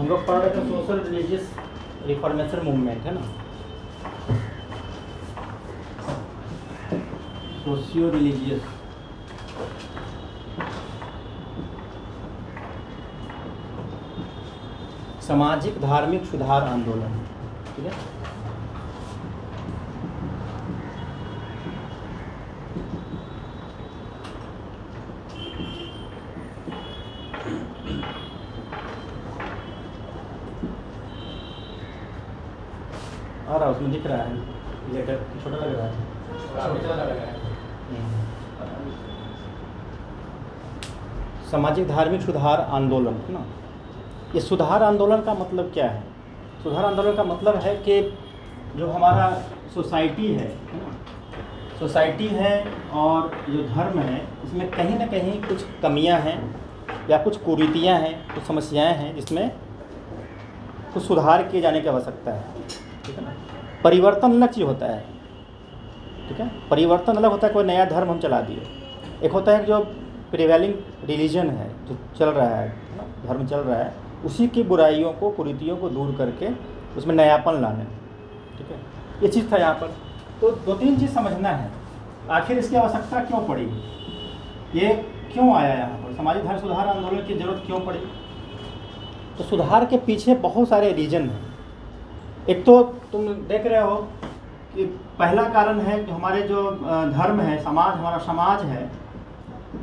हम लोग पढ़ रहे थे सोशल रिलीजियस रिफॉर्मेशन मूवमेंट, है ना, सोशियो रिलीजियस सामाजिक धार्मिक सुधार आंदोलन। ठीक है, आ रहा उसमें दिख रहा है लेटर, छोटा लग रहा है, छोटा लग रहा है। सामाजिक धार्मिक सुधार आंदोलन, है ना। ये सुधार आंदोलन का मतलब क्या है? सुधार आंदोलन का मतलब है कि जो हमारा सोसाइटी है ना, सोसाइटी है और जो धर्म है, इसमें कहीं ना कहीं कुछ कमियां हैं या कुछ कुरीतियां हैं, कुछ समस्याएं हैं जिसमें कुछ सुधार किए जाने की आवश्यकता है। ठीक है ना, परिवर्तन अलग चीज़ होता है। ठीक है, परिवर्तन अलग होता है, कोई नया धर्म हम चला दिए। एक होता है जो प्रिवेलिंग रिलीजन है, जो चल रहा है ना, धर्म चल रहा है, उसी की बुराइयों को, कुरीतियों को दूर करके उसमें नयापन लाने। ठीक है, ये चीज़ था यहाँ पर। तो दो तीन चीज़ समझना है, आखिर इसकी आवश्यकता क्यों पड़ी, ये क्यों आया यहाँ पर, सामाजिक धर्म सुधार आंदोलन की ज़रूरत क्यों पड़ी। तो सुधार के पीछे बहुत सारे रीजन हैं। एक तो तुम देख रहे हो कि पहला कारण है कि हमारे जो धर्म है, समाज, हमारा समाज है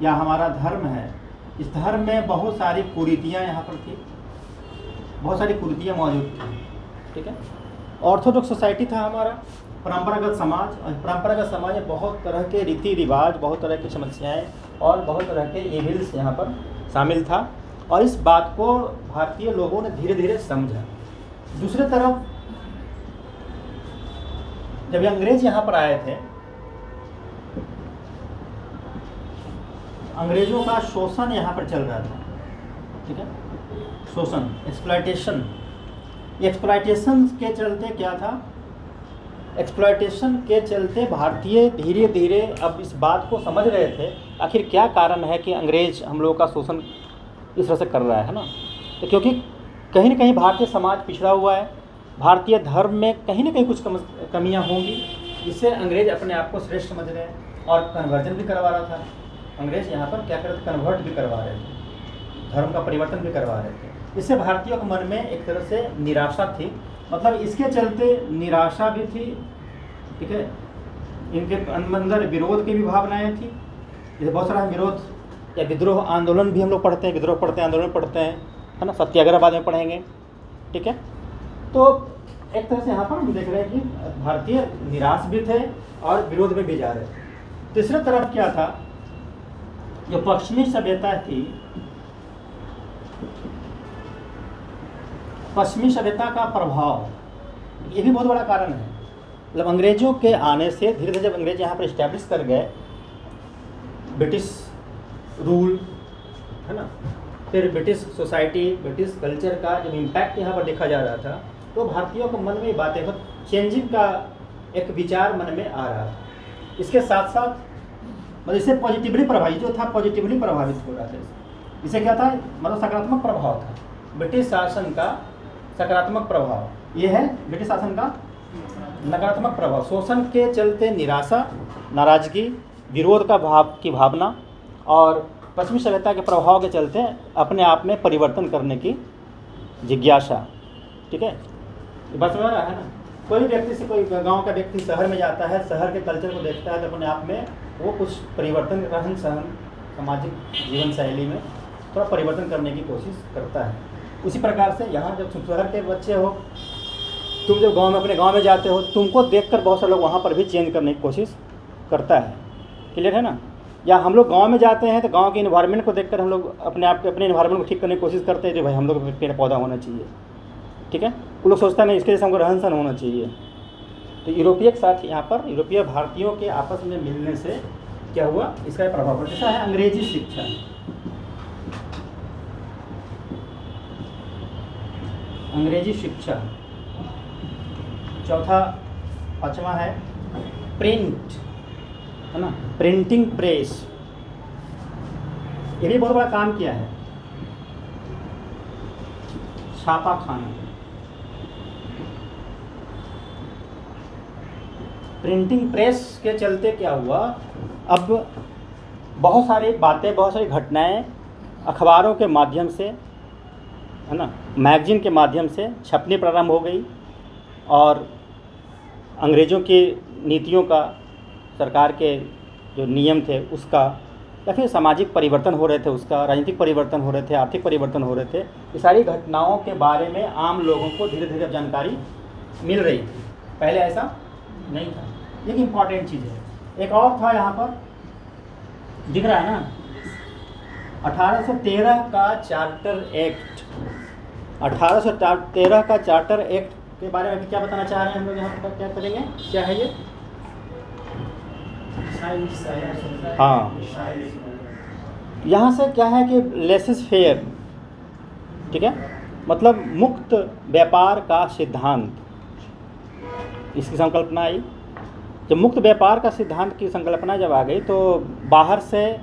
या हमारा धर्म है, इस धर्म में बहुत सारी कुरीतियाँ यहाँ पर थी, बहुत सारी कुरीतियाँ मौजूद थी। ठीक है, ऑर्थोडॉक्स सोसाइटी था हमारा, परंपरागत समाज, और परंपरागत समाज में बहुत तरह के रीति रिवाज, बहुत तरह की समस्याएं और बहुत तरह के इविल्स यहाँ पर शामिल था, और इस बात को भारतीय लोगों ने धीरे धीरे समझा। दूसरी तरफ जब अंग्रेज यहाँ पर आए थे, अंग्रेजों का शोषण यहाँ पर चल रहा था। ठीक है, शोषण, एक्सप्लॉयटेशन। एक्सप्लॉयटेशन के चलते क्या था, एक्सप्लॉयटेशन के चलते भारतीय धीरे धीरे अब इस बात को समझ रहे थे आखिर क्या कारण है कि अंग्रेज हम लोगों का शोषण इस तरह से कर रहा है ना। तो क्योंकि कहीं ना कहीं भारतीय समाज पिछड़ा हुआ है, भारतीय धर्म में कहीं ना कहीं कुछ कमियां होंगी, जिससे अंग्रेज अपने आप को श्रेष्ठ समझ रहे हैं और कन्वर्जन भी करवा रहा था। अंग्रेज यहाँ पर क्या कर रहे थे, कन्वर्ट भी करवा रहे थे, धर्म का परिवर्तन भी करवा रहे थे। इससे भारतीयों के मन में एक तरह से निराशा थी, मतलब इसके चलते निराशा भी थी। ठीक है, इनके अंदर विरोध की भी भावनाएँ थी। जैसे बहुत सारा विरोध या विद्रोह आंदोलन भी हम लोग पढ़ते हैं, विद्रोह पढ़ते हैं, आंदोलन पढ़ते हैं, है ना, सत्याग्रह बाद में पढ़ेंगे। ठीक है, तो एक तरह से यहाँ पर हम देख रहे हैं कि भारतीय निराश भी थे और विरोध में भी जा रहे थे। तीसरी तरफ क्या था, जो पश्चिमी सभ्यता थी, पश्चिमी सभ्यता का प्रभाव, ये भी बहुत बड़ा कारण है। मतलब अंग्रेजों के आने से धीरे धीरे जब अंग्रेज यहाँ पर इस्टेब्लिश कर गए, ब्रिटिश रूल, है ना, फिर ब्रिटिश सोसाइटी, ब्रिटिश कल्चर का जब इम्पैक्ट यहाँ पर देखा जा रहा था, तो भारतीयों के मन में ये बातें, बहुत चेंजिंग का एक विचार मन में आ रहा था। इसके साथ साथ मतलब इससे पॉजिटिवली प्रभावित जो था, पॉजिटिवली प्रभावित हो रहा था। इसे क्या था, मतलब सकारात्मक प्रभाव था, ब्रिटिश शासन का सकारात्मक प्रभाव। ये है ब्रिटिश शासन का नकारात्मक प्रभाव, शोषण के चलते निराशा, नाराजगी, विरोध का भावना, और पश्चिमी सभ्यता के प्रभाव के चलते अपने आप में परिवर्तन करने की जिज्ञासा। ठीक है, ये बात समझ रहा है ना। कोई भी व्यक्ति से, कोई गांव का व्यक्ति शहर में जाता है, शहर के कल्चर को देखता है, तो अपने आप में वो कुछ परिवर्तन, रहन सहन, सामाजिक जीवन शैली में थोड़ा परिवर्तन करने की कोशिश करता है। उसी प्रकार से यहाँ जब तुम शहर के बच्चे हो, तुम जब गांव में, अपने गांव में जाते हो, तुमको देखकर बहुत सारे लोग वहाँ पर भी चेंज करने की कोशिश करता है। क्लियर है ना। या हम लोग गांव में जाते हैं तो गांव के इन्वायरमेंट को देखकर हम लोग अपने आप के, अपने इन्वायरमेंट को ठीक करने की कोशिश करते हैं कि भाई हम लोग पेड़ पौधा होना चाहिए। ठीक है, वो लोग सोचता नहीं, इसके जैसे हमको रहन सहन होना चाहिए। तो यूरोपीय के साथ यहाँ पर यूरोपीय भारतीयों के आपस में मिलने से क्या हुआ, इसका प्रभाव पड़ा। जैसा है अंग्रेजी शिक्षा, अंग्रेजी शिक्षा। चौथा, पांचवा है प्रिंट, है ना, प्रिंटिंग प्रेस। ये भी बहुत बड़ा काम किया है। छापा खाना। प्रिंटिंग प्रेस के चलते क्या हुआ, अब बहुत सारी बातें, बहुत सारी घटनाएं अखबारों के माध्यम से, है ना, मैगजीन के माध्यम से छपनी प्रारंभ हो गई, और अंग्रेज़ों की नीतियों का, सरकार के जो नियम थे उसका, या फिर सामाजिक परिवर्तन हो रहे थे उसका, राजनीतिक परिवर्तन हो रहे थे, आर्थिक परिवर्तन हो रहे थे, ये सारी घटनाओं के बारे में आम लोगों को धीरे धीरे जानकारी मिल रही थी। पहले ऐसा नहीं था। एक इम्पॉर्टेंट चीज़ है, एक और था यहाँ पर दिख रहा है ना, 1813 का चार्टर एक्ट। 1813 का चार्टर एक्ट के बारे में क्या बताना चाह रहे हैं हम लोग यहाँ पर, क्या करेंगे, क्या है ये? हाँ, यहाँ से क्या है कि लेसेस फेयर, ठीक है, मतलब मुक्त व्यापार का सिद्धांत, इसकी संकल्पना आई। जब मुक्त व्यापार का सिद्धांत की संकल्पना जब आ गई, तो बाहर से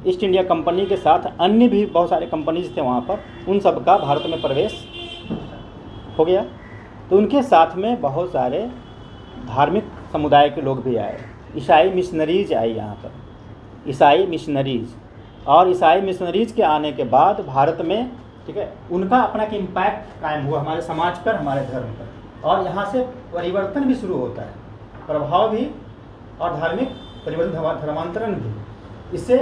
ईस्ट इंडिया कंपनी के साथ अन्य भी बहुत सारे कंपनीज थे वहाँ पर, उन सब का भारत में प्रवेश हो गया। तो उनके साथ में बहुत सारे धार्मिक समुदाय के लोग भी आए, ईसाई मिशनरीज आई यहाँ पर, ईसाई मिशनरीज। और ईसाई मिशनरीज के आने के बाद भारत में, ठीक है, उनका अपना एक इम्पैक्ट कायम हुआ हमारे समाज पर, हमारे धर्म पर, और यहाँ से परिवर्तन भी शुरू होता है, प्रभाव भी और धार्मिक परिवर्तन, धर्मांतरण भी। इससे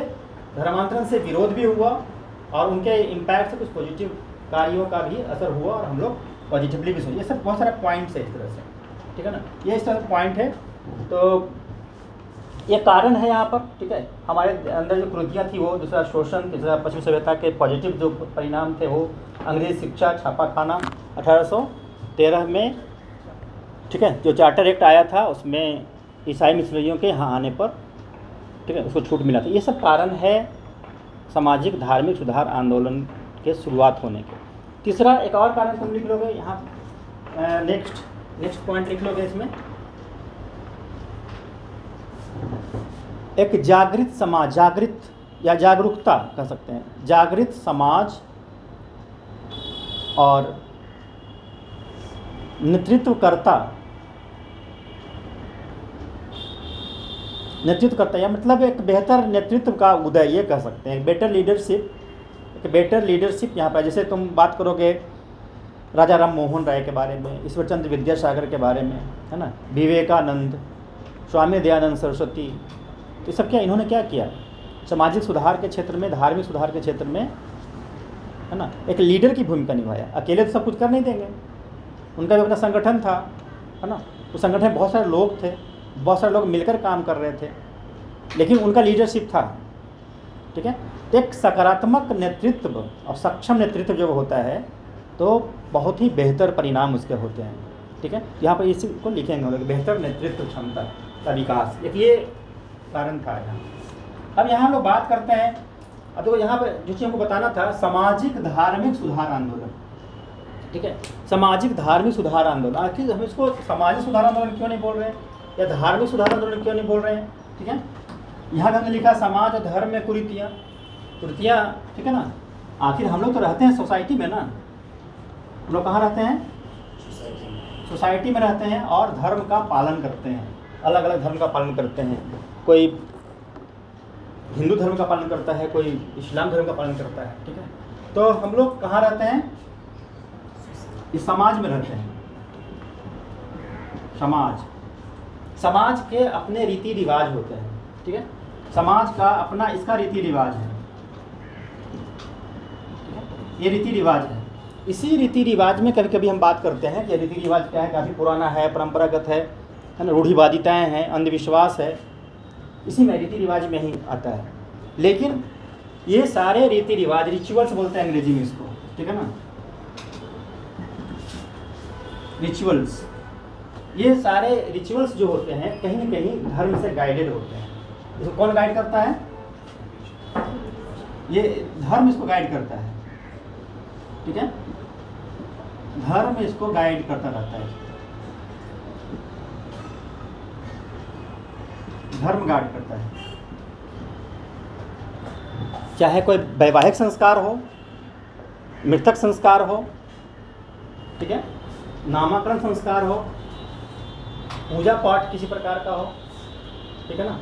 धर्मांतरण से विरोध भी हुआ, और उनके इम्पैक्ट से कुछ पॉजिटिव कार्यों का भी असर हुआ, और हम लोग पॉजिटिवली भी सुने। ये सब बहुत सारे पॉइंट्स है इस तरह से, ठीक है ना, ये इस तरह से पॉइंट है। तो ये कारण है यहाँ पर, ठीक है, हमारे अंदर जो कुरीतियाँ थी वो, दूसरा शोषण, तीसरा पश्चिमी सभ्यता के पॉजिटिव जो परिणाम थे वो अंग्रेज शिक्षा, छापा खाना। 1813 में, ठीक है, जो चार्टर एक्ट आया था उसमें ईसाई मिशनरियों के यहाँ आने पर, ठीक है, उसको छूट मिला था। ये सब कारण है सामाजिक धार्मिक सुधार आंदोलन के शुरुआत होने के। तीसरा एक और कारण तुम लिख लोगे यहाँ, नेक्स्ट पॉइंट लिख लोगे इसमें, एक जागृत समाज, जागृत या जागरूकता कह सकते हैं, जागृत समाज और नेतृत्वकर्ता या मतलब एक बेहतर नेतृत्व का उदय, ये कह सकते हैं, बेटर लीडरशिप। एक बेटर लीडरशिप यहाँ पर, जैसे तुम बात करोगे राजा राम मोहन राय के बारे में, ईश्वर चंद्र विद्यासागर के बारे में, है ना, विवेकानंद, स्वामी दयानंद सरस्वती, तो सब क्या इन्होंने क्या किया सामाजिक सुधार के क्षेत्र में, धार्मिक सुधार के क्षेत्र में, है ना, एक लीडर की भूमिका निभाया। अकेले तो सब कुछ कर नहीं देंगे, उनका भी अपना संगठन था, है ना, उस संगठन में बहुत सारे लोग थे, बहुत सारे लोग मिलकर काम कर रहे थे, लेकिन उनका लीडरशिप था, ठीक है। एक सकारात्मक नेतृत्व और सक्षम नेतृत्व जब होता है तो बहुत ही बेहतर परिणाम उसके होते हैं, ठीक है। यहाँ पर इसी को लिखेंगे हम लोग, बेहतर नेतृत्व क्षमता का विकास, एक ये कारण था यहाँ। अब यहाँ हम लोग बात करते हैं, अब देखो यहाँ पर जो चीज़ हमको बताना था, सामाजिक धार्मिक सुधार आंदोलन, ठीक है, सामाजिक धार्मिक सुधार आंदोलन। आखिर हम इसको सामाजिक सुधार आंदोलन क्यों नहीं बोल रहे हैं, या धार्मिक सुधार आंदोलन क्यों नहीं बोल रहे हैं, ठीक है। यहाँ हमने लिखा समाज और धर्म में कुरीतियाँ, ठीक है ना। आखिर हम लोग तो रहते हैं सोसाइटी में ना, हम लोग कहाँ रहते हैं, सोसाइटी में रहते हैं, और धर्म का पालन करते हैं, अलग अलग धर्म का पालन करते हैं। कोई हिंदू धर्म का पालन करता है, कोई इस्लाम धर्म का पालन करता है, ठीक है। तो हम लोग कहाँ रहते हैं, इस समाज में रहते हैं। समाज के अपने रीति रिवाज होते हैं, ठीक है। समाज का अपना इसका रीति रिवाज है, ये रीति रिवाज है। इसी रीति रिवाज में कभी कभी हम बात करते हैं कि रीति रिवाज क्या है, काफ़ी पुराना है, परंपरागत है ना, रूढ़िवादिताएँ हैं, अंधविश्वास है, इसी में रीति रिवाज में ही आता है। लेकिन ये सारे रीति रिवाज, रिचुअल्स बोलते हैं अंग्रेजी में इसको, ठीक है ना, रिचुअल्स, ये सारे रिचुअल्स जो होते हैं कहीं न कहीं धर्म से गाइडेड होते हैं। इसको कौन गाइड करता है, ये धर्म इसको गाइड करता है, ठीक है, धर्म इसको गाइड करता रहता है, धर्म गाइड करता है। चाहे कोई वैवाहिक संस्कार हो, मृतक संस्कार हो, ठीक है, नामकरण संस्कार हो, पूजा पाठ किसी प्रकार का हो, ठीक है ना।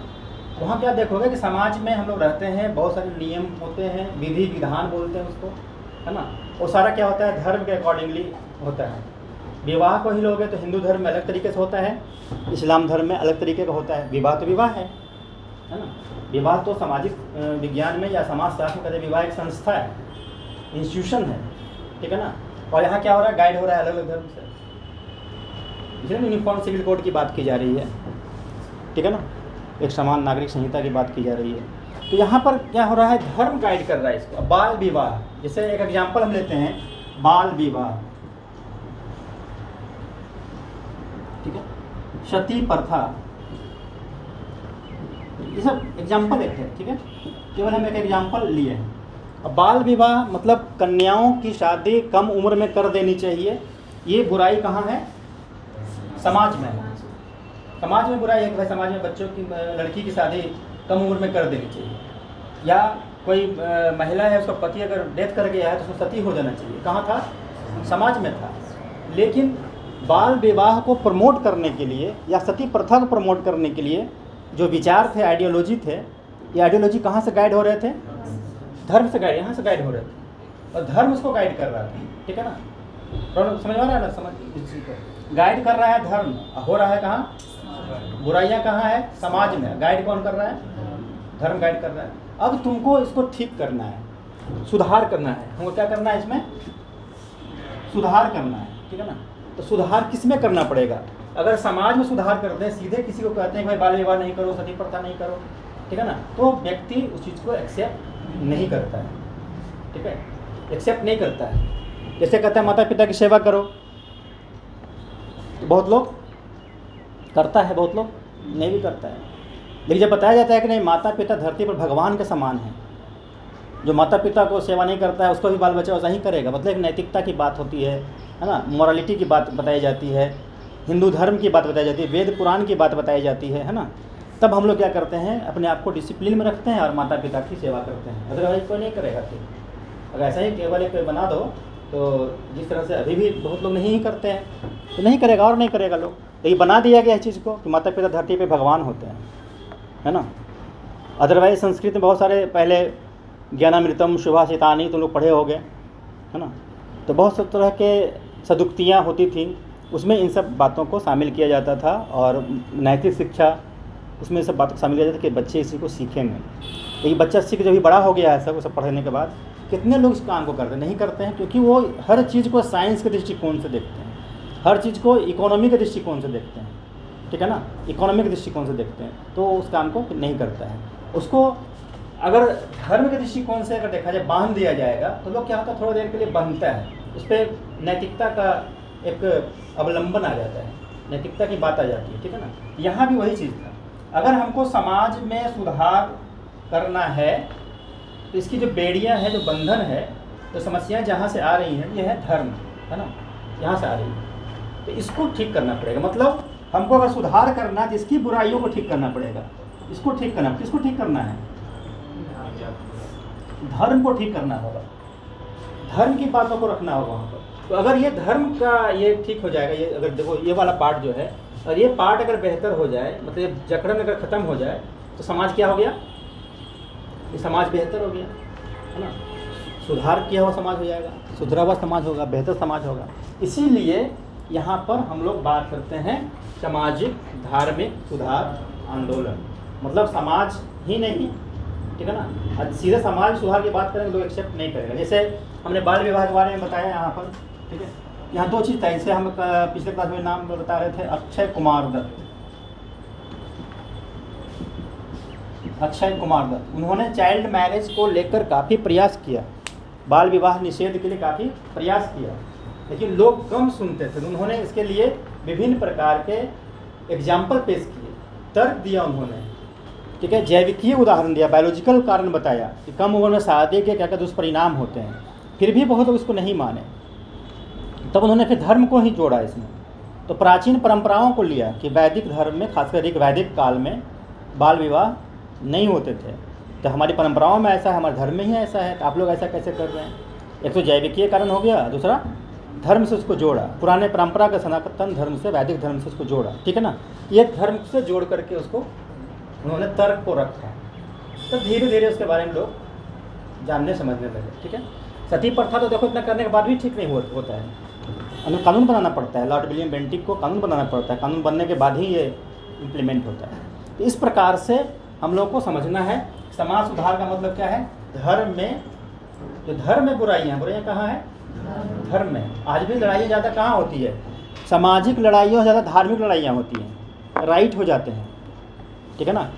वहाँ क्या देखोगे कि समाज में हम लोग रहते हैं, बहुत सारे नियम होते हैं, विधि विधान बोलते हैं उसको, है ना। वो सारा क्या होता है, धर्म के अकॉर्डिंगली होता है। विवाह को ही लोगे तो हिंदू धर्म में अलग तरीके से होता है, इस्लाम धर्म में अलग तरीके का होता है। विवाह तो विवाह है ना। विवाह तो सामाजिक विज्ञान में या समाजशास्त्र में कहते हैं विवाह एक संस्था है, इंस्टीट्यूशन है, ठीक है ना। और यहाँ क्या हो रहा है, गाइड हो रहा है अलग अलग धर्म से, इसलिए यूनिफॉर्म सिविल कोड की बात की जा रही है, ठीक है ना, एक समान नागरिक संहिता की बात की जा रही है। तो यहाँ पर क्या हो रहा है, धर्म गाइड कर रहा है इसको। बाल विवाह, जैसे एक एग्जाम्पल हम लेते हैं, बाल विवाह, ठीक है, सती प्रथा, ये सब एग्जाम्पल एक है, ठीक है, केवल हम एक एग्जाम्पल लिए हैं। अब बाल विवाह मतलब कन्याओं की शादी कम उम्र में कर देनी चाहिए। ये बुराई कहाँ है, समाज में। समाज में बुराई है कि भाई समाज में बच्चों की, लड़की की शादी कम उम्र में कर देनी चाहिए। या कोई महिला है, उसका पति अगर डेथ कर गया है तो उसको सती हो जाना चाहिए। कहाँ था, समाज में था। लेकिन बाल विवाह को प्रमोट करने के लिए या सती प्रथा को प्रमोट करने के लिए जो विचार थे, आइडियोलॉजी थे, ये आइडियोलॉजी कहाँ से गाइड हो रहे थे, धर्म से गाइड, यहाँ से गाइड हो रहे थे, और धर्म उसको गाइड कर रहा था, ठीक है ना। प्रॉब्लम समझ में आ रहा है ना, समझ इस चीज़ को गाइड कर रहा है धर्म, हो रहा है कहाँ, बुराइयाँ कहाँ है, समाज में। गाइड कौन कर रहा है, धर्म गाइड कर रहा है। अब तुमको इसको ठीक करना है, सुधार करना है। हमको क्या करना है, इसमें सुधार करना है, ठीक है ना। तो सुधार किस में करना पड़ेगा, अगर समाज में सुधार करते हैं, सीधे किसी को कहते हैं कि भाई बाल विवाह नहीं करो, सती प्रथा नहीं करो, ठीक है ना, तो व्यक्ति उस चीज़ को एक्सेप्ट नहीं करता है, ठीक है, एक्सेप्ट नहीं करता है। जैसे कहते हैं माता पिता की सेवा करो, तो बहुत लोग करता है, बहुत लोग नहीं भी करता है। लेकिन जब बताया जाता है कि नहीं, माता पिता धरती पर भगवान के समान है, जो माता पिता को सेवा नहीं करता है उसको भी बाल बच्चा वैसा ही करेगा, मतलब एक नैतिकता की बात होती है ना, मोरालिटी की बात बताई जाती है, हिंदू धर्म की बात बताई जाती है, वेद पुराण की बात बताई जाती है ना। तब हम लोग क्या करते हैं, अपने आप को डिसिप्लिन में रखते हैं और माता पिता की सेवा करते हैं। अदरवाइज कोई नहीं करेगा। तो अगर ऐसा ही केवल एक बना दो तो जिस तरह से अभी भी बहुत लोग नहीं ही करते हैं, तो नहीं करेगा और नहीं करेगा लोग। तो ये बना दिया गया है चीज़ को कि माता पिता धरती पे भगवान होते हैं, है ना। अदरवाइज संस्कृत में बहुत सारे पहले ज्ञानामृतम शुभाषितानी तो लोग पढ़े हो गए, है ना। तो बहुत सब तरह के सदुक्तियाँ होती थी, उसमें इन सब बातों को शामिल किया जाता था, और नैतिक शिक्षा उसमें सब बातों को शामिल किया जाता था कि बच्चे इसी को सीखेंगे। लेकिन बच्चा सीख जब भी बड़ा हो गया है, सब सब पढ़ने के बाद कितने लोग इस काम को करते नहीं करते हैं, क्योंकि वो हर चीज़ को साइंस के दृष्टिकोण से देखते हैं, हर चीज़ को इकोनॉमी के दृष्टिकोण से देखते हैं, ठीक है ना, इकोनॉमी के दृष्टिकोण से देखते हैं, तो उस काम को नहीं करता है। उसको अगर धर्म के दृष्टिकोण से अगर देखा जाए, बांध दिया जाएगा तो लोग क्या होता है, थोड़ी देर के लिए बांधता है, उस पर नैतिकता का एक अवलंबन आ जाता है, नैतिकता की बात आ जाती है, ठीक है ना। यहाँ भी वही चीज़ था। अगर हमको समाज में सुधार करना है तो इसकी जो बेड़ियाँ हैं, जो बंधन है, तो समस्याएं जहाँ से आ रही हैं, ये है धर्म, है ना, यहाँ से आ रही है। तो इसको ठीक करना पड़ेगा। मतलब हमको अगर सुधार करना है तो इसकी बुराइयों को ठीक करना पड़ेगा, इसको ठीक करना। किसको ठीक करना है, धर्म को ठीक करना होगा, धर्म की बातों को रखना होगा वहाँ पर। तो अगर ये धर्म का ये ठीक हो जाएगा, ये अगर देखो ये वाला पार्ट जो है, और ये पार्ट अगर बेहतर हो जाए, मतलब जकड़न अगर ख़त्म हो जाए, तो समाज क्या हो गया, ये समाज बेहतर हो गया, है ना। सुधार किया हुआ समाज हो जाएगा, सुधरा हुआ समाज होगा, बेहतर समाज होगा। इसीलिए यहाँ पर हम लोग बात करते हैं सामाजिक धार्मिक सुधार आंदोलन, मतलब समाज ही नहीं, ठीक है ना। आज सीधे समाज सुधार की बात करेंगे, लोग एक्सेप्ट नहीं करेगा। जैसे हमने बाल विवाह के बारे में बताया यहाँ पर, ठीक है। यहाँ दो चीज़ था, इसे हम पिछले क्लास में नाम बता रहे थे, अक्षय कुमार दत्त। अक्षय कुमार दत्त, उन्होंने चाइल्ड मैरिज को लेकर काफ़ी प्रयास किया, बाल विवाह निषेध के लिए काफ़ी प्रयास किया, लेकिन लोग कम सुनते थे। उन्होंने इसके लिए विभिन्न प्रकार के एग्जाम्पल पेश किए, तर्क दिया उन्होंने, ठीक है, जैविकीय उदाहरण दिया, बायोलॉजिकल कारण बताया कि कम उम्र में शादी के क्या क्या दुष्परिणाम होते हैं। फिर भी बहुत लोग इसको नहीं माने, तब उन्होंने फिर धर्म को ही जोड़ा इसमें। तो प्राचीन परंपराओं को लिया कि वैदिक धर्म में, खासकर एक वैदिक काल में बाल विवाह नहीं होते थे, तो हमारी परंपराओं में ऐसा है, हमारे धर्म में ही ऐसा है, तो आप लोग ऐसा कैसे कर रहे हैं। एक तो जैविकीय कारण हो गया, दूसरा धर्म से उसको जोड़ा, पुराने परंपरा का सनातन धर्म से, वैदिक धर्म से उसको जोड़ा, ठीक है ना। एक धर्म से जोड़ करके उसको उन्होंने तर्क को रखा, तो धीरे धीरे उसके बारे में लोग जानने समझने लगे, ठीक है। सती प्रथा तो देखो इतना करने के बाद भी ठीक नहीं होता है, हमें कानून बनाना पड़ता है, लॉर्ड विलियम बेंटिक को कानून बनाना पड़ता है, कानून बनने के बाद ही ये इम्प्लीमेंट होता है। तो इस प्रकार से हम लोग को समझना है समाज सुधार का मतलब क्या है। धर्म में, जो धर्म में बुराइयाँ कहाँ है, धर्म में। आज भी लड़ाइयाँ ज़्यादा कहाँ होती है, सामाजिक लड़ाइयों से ज़्यादा धार्मिक लड़ाइयाँ होती हैं, राइट हो जाते हैं, ठीक है ना।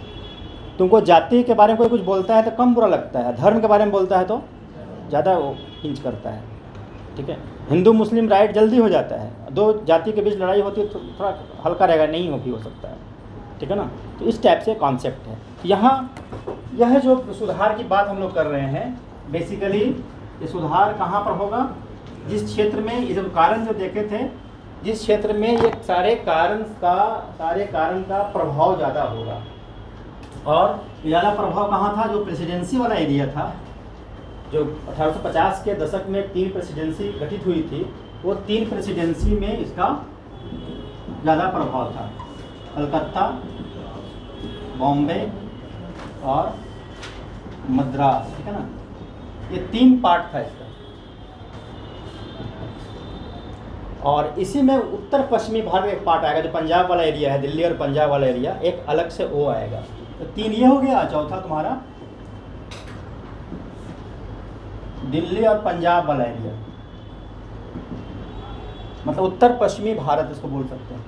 तुमको जाति के बारे में कोई कुछ बोलता है तो कम बुरा लगता है, धर्म के बारे में बोलता है तो ज़्यादा वो हिंच करता है, ठीक है। हिंदू मुस्लिम राइट जल्दी हो जाता है, दो जाति के बीच लड़ाई होती है तो थोड़ा हल्का रहेगा, नहीं हो सकता है, ठीक है ना। तो इस टाइप से कॉन्सेप्ट है। यहाँ यह जो सुधार की बात हम लोग कर रहे हैं, बेसिकली ये सुधार कहाँ पर होगा, जिस क्षेत्र में ये जो कारण जो देखे थे, जिस क्षेत्र में ये सारे कारण का प्रभाव ज़्यादा होगा। और ज़्यादा प्रभाव कहाँ था, जो प्रेसिडेंसी वाला एरिया था, जो 1850 के दशक में 3 प्रेसिडेंसी गठित हुई थी, वो 3 प्रेसिडेंसी में इसका ज़्यादा प्रभाव था। कलकत्ता, बॉम्बे और मद्रास, ठीक है ना, ये 3 पार्ट था इसका। और इसी में उत्तर पश्चिमी भारत एक पार्ट आएगा, जो पंजाब वाला एरिया है, दिल्ली और पंजाब वाला एरिया, एक अलग से वो आएगा। तो 3 ये हो गया। चौथा तुम्हारा दिल्ली और पंजाब वाला एरिया, मतलब उत्तर पश्चिमी भारत इसको बोल सकते हैं,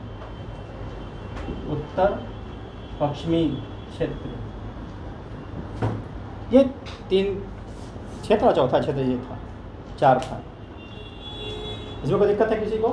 उत्तर पश्चिमी क्षेत्र। ये 3 क्षेत्र, चौथा क्षेत्र ये था, 4 था। इसमें कोई दिक्कत है किसी को?